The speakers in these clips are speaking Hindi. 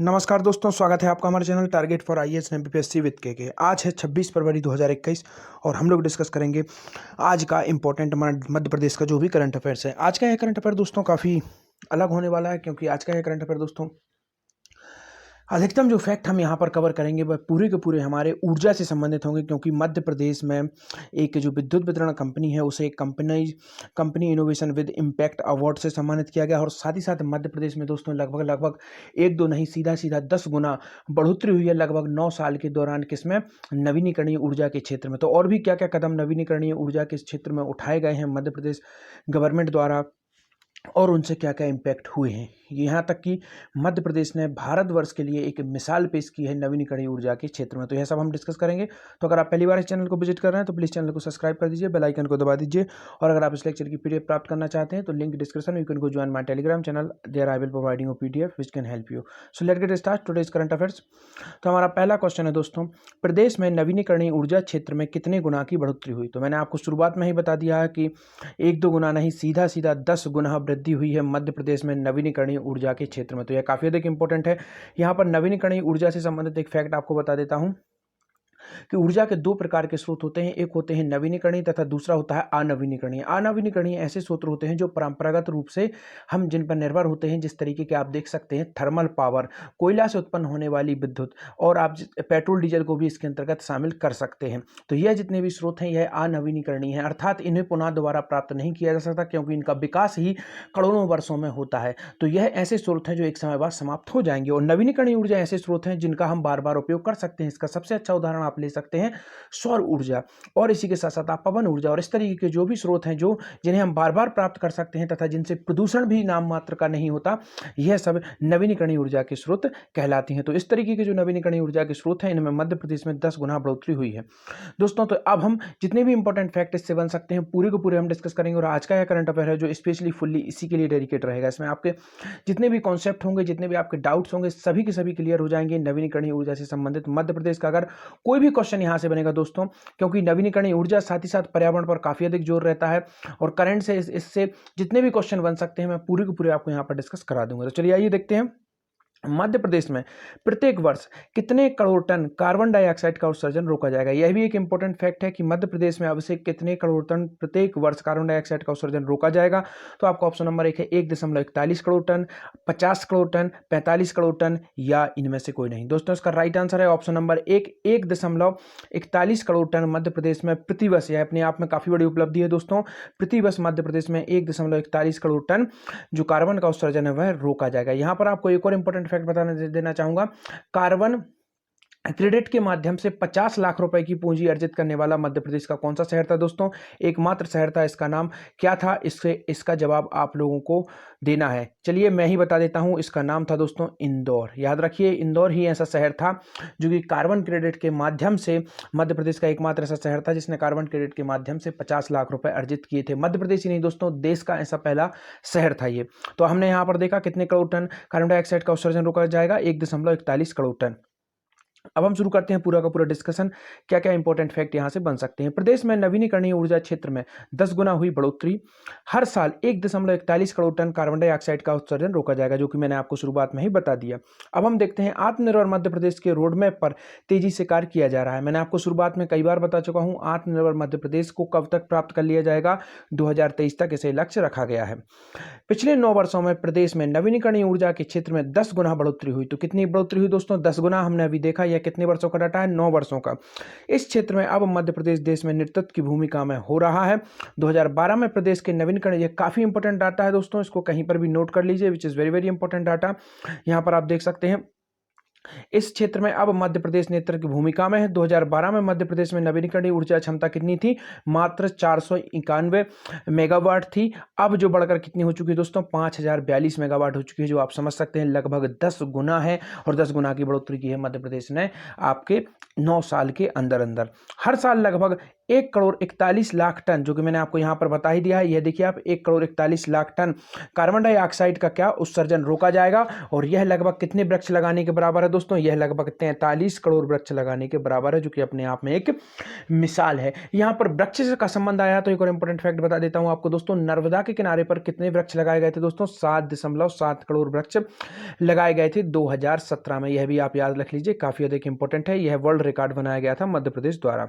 नमस्कार दोस्तों, स्वागत है आपका हमारे channel target for IAS and MPSC with के। आज है 26 फरवरी 2021 और हम लोग डिस्कस करेंगे आज का इम्पोर्टेंट मध्य प्रदेश का जो भी करंट अफेयर्स है। आज का यह करंट अफेयर दोस्तों काफ़ी अलग होने वाला है, क्योंकि आज का यह करंट अफेयर दोस्तों अधिकतम जो फैक्ट हम यहाँ पर कवर करेंगे वह पूरे के पूरे हमारे ऊर्जा से संबंधित होंगे, क्योंकि मध्य प्रदेश में एक जो विद्युत वितरण कंपनी है उसे एक company innovation with impact award से सम्मानित किया गया। और साथ ही साथ मध्य प्रदेश में दोस्तों लगभग एक दो नहीं सीधा 10 गुना बढ़ोतरी हुई है लगभग 9 साल के दौरान, किसमें? नवीनीकरणीय ऊर्जा के क्षेत्र में। तो और भी क्या क्या कदम नवीनीकरणीय ऊर्जा के क्षेत्र में उठाए गए हैं मध्य प्रदेश गवर्नमेंट द्वारा और उनसे क्या क्या इम्पैक्ट हुए हैं, यहाँ तक कि मध्य प्रदेश ने भारतवर्ष के लिए एक मिसाल पेश की है नवीनीकरणीय ऊर्जा के क्षेत्र में। तो यह सब हम डिस्कस करेंगे। तो अगर आप पहली बार इस चैनल को विजिट कर रहे हैं तो प्लीज़ चैनल को सब्सक्राइब कर दीजिए, बेल आइकन को दबा दीजिए। और अगर आप इस लेक्चर की पीडीएफ प्राप्त करना चाहते हैं तो link description, you can go join my Telegram channel, there I will providing a PDF which can help you. So let's get start today's current affairs. तो हमारा पहला क्वेश्चन है दोस्तों, प्रदेश में नवीनीकरणीय ऊर्जा क्षेत्र में कितने गुना की बढ़ोतरी हुई? तो मैंने आपको शुरुआत में ही बता दिया है कि एक दो गुना नहीं सीधा 10 गुना वृद्धि हुई है मध्य प्रदेश में नवीनीकरणीय ऊर्जा के क्षेत्र में। तो यह काफी अधिक इंपॉर्टेंट है। यहाँ पर नवीनीकरणीय ऊर्जा से संबंधित एक फैक्ट आपको बता देता हूं कि ऊर्जा के दो प्रकार के स्रोत होते हैं, एक होते हैं नवीनीकरणीय तथा दूसरा होता है अनवीनीकरणीय। अनवीनीकरणीय ऐसे स्रोत होते हैं जो परंपरागत रूप से हम जिन पर निर्भर होते हैं, जिस तरीके के आप देख सकते हैं थर्मल पावर, कोयला से उत्पन्न होने वाली विद्युत, और आप पेट्रोल डीजल को भी इसके अंतर्गत शामिल कर सकते हैं। तो यह जितने भी स्रोत हैं यह अनवीनीकरणीय है, अर्थात इन्हें पुनः दोबारा प्राप्त नहीं किया जा सकता, क्योंकि इनका विकास ही करोड़ों वर्षों में होता है। तो यह ऐसे स्रोत हैं जो एक समय बाद समाप्त हो जाएंगे। और नवीनीकरणीय ऊर्जा ऐसे स्रोत हैं जिनका हम बार बार उपयोग कर सकते हैं। इसका सबसे अच्छा उदाहरण आप ले सकते हैं सौर ऊर्जा, और इसी के साथ साथ आप पवन ऊर्जा, और इस तरीके के जो भी स्रोत हैं जो जिन्हें हम बार बार प्राप्त कर सकते हैं तथा जिनसे प्रदूषण भी नाम मात्र का नहीं होता, यह सब नवीनीकरणीय ऊर्जा के स्रोत कहलाती हैं। तो इस तरीके के जो नवीनीकरणीय ऊर्जा के स्रोत हैं इनमें मध्य प्रदेश में 10 गुना बढ़ोतरी हुई है दोस्तों। तो अब हम जितने भी इंपॉर्टेंट फैक्ट इससे बन सकते हैं पूरे को पूरे हम डिस्कस करेंगे। और आज का यह करंट अफेयर है जो स्पेशली फुल्ली इसी के लिए डेडिकेट रहेगा। इसमें आपके जितने भी कॉन्सेप्ट होंगे, जितने भी आपके डाउट्स होंगे, सभी के सभी क्लियर हो जाएंगे नवीनीकरणीय ऊर्जा से संबंधित मध्य प्रदेश का। अगर कोई भी क्वेश्चन यहां से बनेगा दोस्तों, क्योंकि नवीनीकरणीय ऊर्जा साथ ही साथ पर्यावरण पर काफी अधिक जोर रहता है और करंट से इससे जितने भी क्वेश्चन बन सकते हैं मैं पूरे के पूरे आपको यहां पर डिस्कस करा दूंगा। तो चलिए आइए देखते हैं मध्य प्रदेश में प्रत्येक वर्ष कितने करोड़ टन कार्बन डाइऑक्साइड का उत्सर्जन रोका जाएगा। यह भी एक इंपॉर्टेंट फैक्ट है कि मध्य प्रदेश में अब से कितने करोड़ टन प्रत्येक वर्ष कार्बन डाइऑक्साइड का उत्सर्जन रोका जाएगा। तो आपको ऑप्शन नंबर 1 है 1.41 crore tonne, 50 crore tonne, 45 crore tonne, या इनमें से कोई नहीं। दोस्तों इसका राइट आंसर है option number 1, 1.41 crore tonne Madhya Pradesh में प्रतिवर्ष। यह अपने आप में काफी बड़ी उपलब्धि है दोस्तों। प्रतिवर्ष मध्य प्रदेश में 1.41 करोड़ टन जो कार्बन का उत्सर्जन है वह रोका जाएगा। यहां पर आपको एक और इंपॉर्टेंट फैक्ट बताने देना चाहूंगा, कार्बन क्रेडिट के माध्यम से 50 लाख रुपए की पूंजी अर्जित करने वाला मध्य प्रदेश का कौन सा शहर था दोस्तों? एकमात्र शहर था। इसका नाम क्या था? इसका जवाब आप लोगों को देना है। चलिए मैं ही बता देता हूं, इसका नाम था दोस्तों इंदौर। याद रखिए, इंदौर ही ऐसा शहर था जो कि कार्बन क्रेडिट के माध्यम से, मध्य प्रदेश का एकमात्र ऐसा शहर था जिसने कार्बन क्रेडिट के माध्यम से 50 लाख रुपए अर्जित किए थे। मध्य प्रदेश ही नहीं दोस्तों, देश का ऐसा पहला शहर था ये। तो हमने यहां पर देखा कितने करोड़ टन कार्बन डाइऑक्साइड का उत्सर्जन रोका जाएगा, 1.41 करोड़ टन। अब हम शुरू करते हैं पूरा का पूरा डिस्कशन, क्या क्या इंपॉर्टेंट फैक्ट यहां से बन सकते हैं। प्रदेश में नवीनीकरणीय ऊर्जा क्षेत्र में 10 गुना हुई बढ़ोतरी, हर साल 1.41 करोड़ टन कार्बन डाइऑक्साइड का उत्सर्जन रोका जाएगा, जो कि मैंने आपको शुरुआत में ही बता दिया। अब हम देखते हैं आत्मनिर्भर मध्य प्रदेश के रोड मैप पर तेजी से कार्य किया जा रहा है। मैंने आपको शुरुआत में कई बार बता चुका हूं, आत्मनिर्भर मध्य प्रदेश को कब तक प्राप्त कर लिया जाएगा? 2023 तक इसे लक्ष्य रखा गया है। पिछले 9 वर्षों में प्रदेश में नवीनीकरणीय ऊर्जा के क्षेत्र में 10 गुना बढ़ोतरी हुई। तो कितनी बढ़ोतरी हुई दोस्तों? 10 गुना। हमने अभी देखा यह कितने वर्षों का डाटा है? 9 वर्षों का। इस क्षेत्र में अब मध्य प्रदेश देश में नेतृत्व की भूमिका में हो रहा है। 2012 में प्रदेश के नवीनीकरण, यह काफी इंपॉर्टेंट डाटा है दोस्तों, इसको कहीं पर भी नोट कर लीजिए, which is very very important data. यहां पर आप देख सकते हैं इस क्षेत्र में अब मध्य प्रदेश नेतृत्व की भूमिका में है। 2012 में मध्य प्रदेश में नवीनीकरणीय ऊर्जा क्षमता कितनी थी? मात्र 491 मेगावाट थी। अब जो बढ़कर कितनी हो चुकी है दोस्तों? 5042 मेगावाट हो चुकी है, जो आप समझ सकते हैं लगभग 10 गुना है। और 10 गुना की बढ़ोतरी की है मध्य प्रदेश ने आपके 9 साल के अंदर अंदर। हर साल लगभग 1,41,00,000 टन, जो कि मैंने आपको यहाँ पर बता ही दिया है। यह देखिए आप 1,41,00,000 टन कार्बन डाइऑक्साइड का क्या उत्सर्जन रोका जाएगा। और यह लगभग कितने वृक्ष लगाने के बराबर है दोस्तों? यह लगभग 43 करोड़ वृक्ष लगाने के बराबर है, जो कि अपने आप में एक मिसाल है। यहाँ पर वृक्ष का संबंध आया तो एक और इंपॉर्टेंट फैक्ट बता देता हूँ आपको दोस्तों। नर्मदा के किनारे पर कितने वृक्ष लगाए गए थे दोस्तों? 7.7 करोड़ वृक्ष लगाए गए थे 2017 में। यह भी आप याद रख लीजिए, काफी अधिक इंपॉर्टेंट है। यह वर्ल्ड रिकॉर्ड बनाया गया था मध्य प्रदेश द्वारा।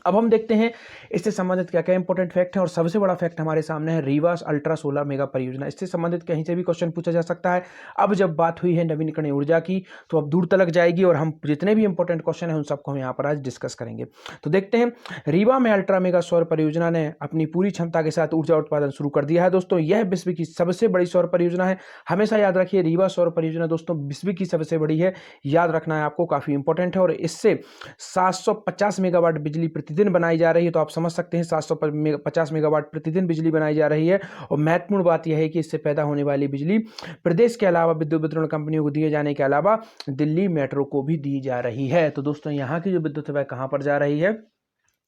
अब हम देखते हैं इससे संबंधित क्या क्या इंपॉर्टेंट फैक्ट है। और सबसे बड़ा फैक्ट हमारे सामने है रीवा अल्ट्रा सोलर मेगा परियोजना। इससे संबंधित कहीं से भी क्वेश्चन पूछा जा सकता है। अब जब बात हुई है नवीनकरणीय ऊर्जा की, तो अब दूर तलक जाएगी और हम जितने भी इंपॉर्टेंट क्वेश्चन है उन सबको हम यहाँ पर आज डिस्कस करेंगे। तो देखते हैं, रीवा में अल्ट्रा मेगा सौर परियोजना ने अपनी पूरी क्षमता के साथ ऊर्जा उत्पादन शुरू कर दिया है दोस्तों। यह विश्व की सबसे बड़ी सौर परियोजना है। हमेशा याद रखिए, रीवा सौर परियोजना दोस्तों विश्व की सबसे बड़ी है, याद रखना है आपको, काफी इंपॉर्टेंट है। और इससे 750 मेगावाट बिजली प्रतिदिन बनाई जा रही है। तो आप समझ सकते हैं 750 मेगावाट प्रतिदिन बिजली बनाई जा रही है। और महत्वपूर्ण बात यह है कि इससे पैदा होने वाली बिजली प्रदेश के अलावा विद्युत वितरण कंपनियों को दिए जाने के अलावा दिल्ली मेट्रो को भी दी जा रही है। तो दोस्तों यहाँ की जो विद्युत है वह कहां पर जा रही है?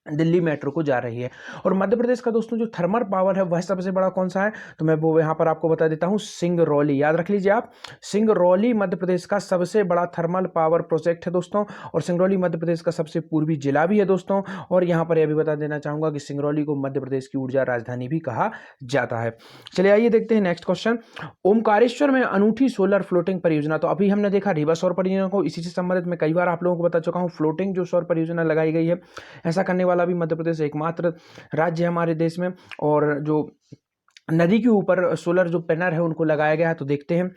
दिल्ली मेट्रो को जा रही है। और मध्य प्रदेश का दोस्तों जो थर्मल पावर है वह सबसे बड़ा कौन सा है? तो मैं वो यहाँ पर आपको बता देता हूँ, सिंगरौली। याद रख लीजिए आप, सिंगरौली मध्य प्रदेश का सबसे बड़ा थर्मल पावर प्रोजेक्ट है दोस्तों। और सिंगरौली मध्य प्रदेश का सबसे पूर्वी जिला भी है दोस्तों। और यहाँ पर यह भी बता देना चाहूंगा कि सिंगरौली को मध्य प्रदेश की ऊर्जा राजधानी भी कहा जाता है। चलिए आइए देखते हैं नेक्स्ट क्वेश्चन। ओमकारेश्वर में अनूठी सोलर फ्लोटिंग परियोजना। तो अभी हमने देखा रीवा सौर परियोजना को, इसी से संबंधित मैं कई बार आप लोगों को बता चुका हूँ। फ्लोटिंग जो सौर परियोजना लगाई गई है, ऐसा करने वाला भी मध्य प्रदेश एकमात्र राज्य है हमारे देश में। और जो नदी के ऊपर सोलर जो पैनल है उनको लगाया गया है। तो देखते हैं,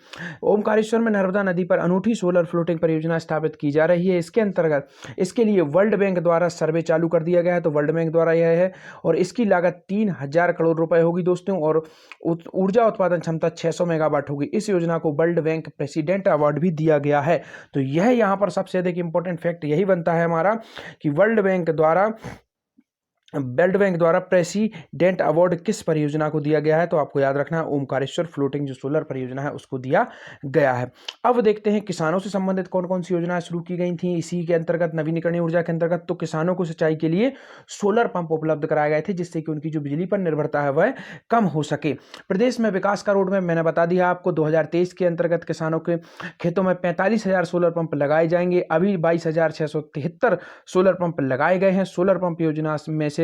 ओमकारेश्वर में नर्मदा नदी पर अनूठी सोलर फ्लोटिंग परियोजना स्थापित की जा रही है। इसके अंतर्गत इसके लिए वर्ल्ड बैंक द्वारा सर्वे चालू कर दिया गया है। तो वर्ल्ड बैंक द्वारा यह है, और इसकी लागत 3,000 करोड़ रुपए होगी दोस्तों। और ऊर्जा उत्पादन क्षमता 600 मेगावाट होगी। इस योजना को वर्ल्ड बैंक प्रेसिडेंट अवार्ड भी दिया गया है। तो यह यहाँ पर सबसे अधिक इंपॉर्टेंट फैक्ट यही बनता है हमारा, कि वर्ल्ड बैंक द्वारा प्रेसिडेंट अवार्ड किस परियोजना को दिया गया है? तो आपको याद रखना है, ओमकारेश्वर फ्लोटिंग जो सोलर परियोजना है उसको दिया गया है। अब देखते हैं किसानों से संबंधित कौन कौन सी योजनाएं शुरू की गई थी इसी के अंतर्गत, नवीनीकरणीय ऊर्जा के अंतर्गत। तो किसानों को सिंचाई के लिए सोलर पंप उपलब्ध कराए गए थे, जिससे कि उनकी जो बिजली पर निर्भरता है वह कम हो सके। प्रदेश में विकास का रोड मैप मैंने बता दिया आपको। 2023 के अंतर्गत किसानों के खेतों में 45,000 सोलर पंप लगाए जाएंगे। अभी 22,673 सोलर पंप लगाए गए हैं। सोलर पंप योजना में से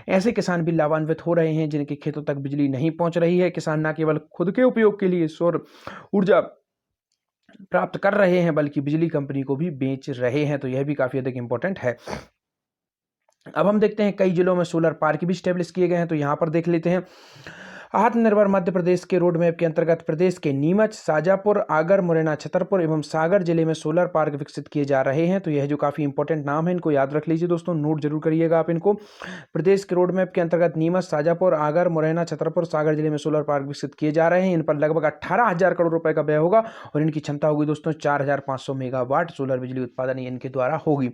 ऐसे किसान भी लाभान्वित हो रहे हैं जिनके खेतों तक बिजली नहीं पहुंच रही है। किसान न केवल खुद के उपयोग के लिए सौर ऊर्जा प्राप्त कर रहे हैं, बल्कि बिजली कंपनी को भी बेच रहे हैं। तो यह भी काफी अधिक इंपॉर्टेंट है। अब हम देखते हैं, कई जिलों में सोलर पार्क भी स्टेब्लिश किए गए हैं। तो यहां पर देख लेते हैं, आत्मनिर्भर मध्य प्रदेश के रोड मैप के अंतर्गत प्रदेश के नीमच, शाजापुर, आगर, मुरैना, छतरपुर एवं सागर जिले में सोलर पार्क विकसित किए जा रहे हैं। तो यह जो काफी इंपॉर्टेंट नाम है, इनको याद रख लीजिए दोस्तों, नोट जरूर करिएगा आप इनको। प्रदेश के रोड मैप के अंतर्गत नीमच, शाजापुर, आगर, मुरैना, छतरपुर, सागर जिले में सोलर पार्क विकसित किए जा रहे हैं। इन पर लगभग 18,000 करोड़ रुपए का व्यय होगा। और इनकी क्षमता होगी दोस्तों 4,500 मेगावाट सोलर बिजली उत्पादन इनके द्वारा होगी।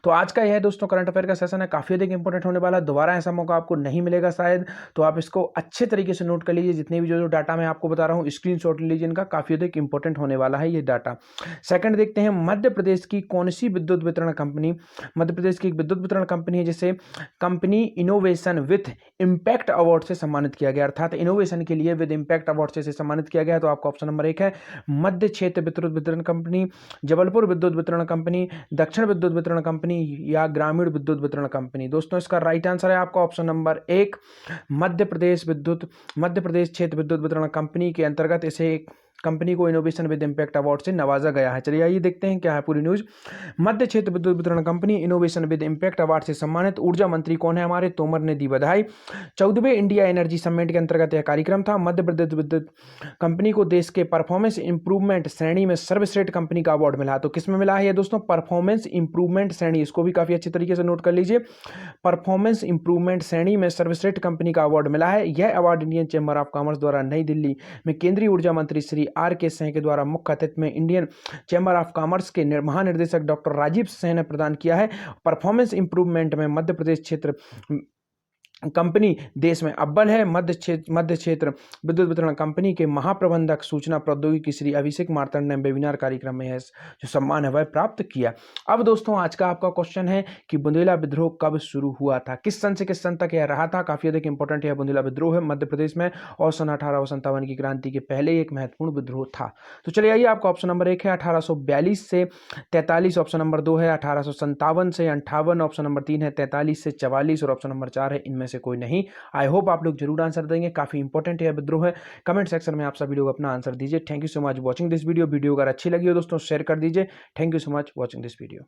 तो आज का यह दोस्तों करंट अफेयर का सेशन है, काफी अधिक इंपॉर्टेंट होने वाला है। दोबारा ऐसा मौका आपको नहीं मिलेगा शायद, तो आप इसको अच्छे तरीके से नोट कर लीजिए। जितने भी जो डाटा मैं आपको बता रहा हूं, स्क्रीनशॉट ले लीजिए, इनका काफी अधिक इंपॉर्टेंट होने वाला है ये डाटा। सेकंड देखते हैं, मध्य प्रदेश की कौन सी विद्युत वितरण कंपनी, मध्य प्रदेश की एक विद्युत वितरण कंपनी है जिसे company innovation with impact award से सम्मानित किया गया, अर्थात इनोवेशन के लिए विद इंपैक्ट अवार्ड से सम्मानित किया गया। तो आपको ऑप्शन नंबर 1 है मध्य क्षेत्र विद्युत वितरण कंपनी, जबलपुर विद्युत वितरण कंपनी, दक्षिण विद्युत वितरण कंपनी या ग्रामीण विद्युत वितरण कंपनी। दोस्तों इसका राइट आंसर है आपका ऑप्शन नंबर 1, मध्य प्रदेश क्षेत्र विद्युत वितरण कंपनी के अंतर्गत इसे कंपनी को इनोवेशन विद इंपैक्ट अवार्ड से नवाजा गया है। चलिए आइए देखते हैं क्या है पूरी न्यूज। मध्य क्षेत्र विद्युत वितरण company innovation with impact award से सम्मानित। ऊर्जा मंत्री कौन है हमारे? तोमर ने दी बधाई। 14वें इंडिया एनर्जी समिट के अंतर्गत यह कार्यक्रम था। मध्य प्रदेश विद्युत कंपनी को देश के परफॉर्मेंस इंप्रूवमेंट श्रेणी में सर्वश्रेष्ठ कंपनी का अवार्ड मिला। तो किसमें मिला है ये दोस्तों? परफॉर्मेंस इंप्रूवमेंट श्रेणी, इसको भी काफी अच्छी तरीके से नोट कर लीजिए। परफॉर्मेंस इंप्रूवमेंट श्रेणी में सर्वश्रेष्ठ कंपनी का अवार्ड मिला है। यह award Indian chamber of commerce द्वारा नई दिल्ली में केंद्रीय ऊर्जा मंत्री श्री R.K. सिंह के द्वारा मुख्य अतिथि में इंडियन चैम्बर ऑफ कॉमर्स के महानिदेशक डॉक्टर राजीव सिंह ने प्रदान किया है। परफॉर्मेंस इंप्रूवमेंट में मध्य प्रदेश क्षेत्र कंपनी देश में अव्वल है। मध्य क्षेत्र विद्युत वितरण कंपनी के महाप्रबंधक सूचना प्रौद्योगिकी श्री अभिषेक मार्तंड ने वेबिनार कार्यक्रम में जो सम्मान है वह प्राप्त किया। अब दोस्तों आज का आपका क्वेश्चन है कि बुंदेला विद्रोह कब शुरू हुआ था, किस सन से किस सन तक यह रहा था। काफी अधिक इंपॉर्टेंट है बुंदेला विद्रोह है, मध्य प्रदेश में, और सन 1857 की क्रांति के पहले एक महत्वपूर्ण विद्रोह था। तो चलिए आइए, आपका ऑप्शन नंबर 1 है 1842 से 43, ऑप्शन नंबर 2 है 1857 से 58, ऑप्शन नंबर 3 है 43 से 44 और ऑप्शन नंबर 4 है इनमें से कोई नहीं। आई होप आप लोग जरूर आंसर देंगे, काफी इंपॉर्टेंट है विद्रोह है। कमेंट सेक्शन में आप सभी लोग अपना आंसर दीजिए। Thank you so much watching this video. Video अगर अच्छी लगी हो दोस्तों शेयर कर दीजिए। Thank you so much watching this video.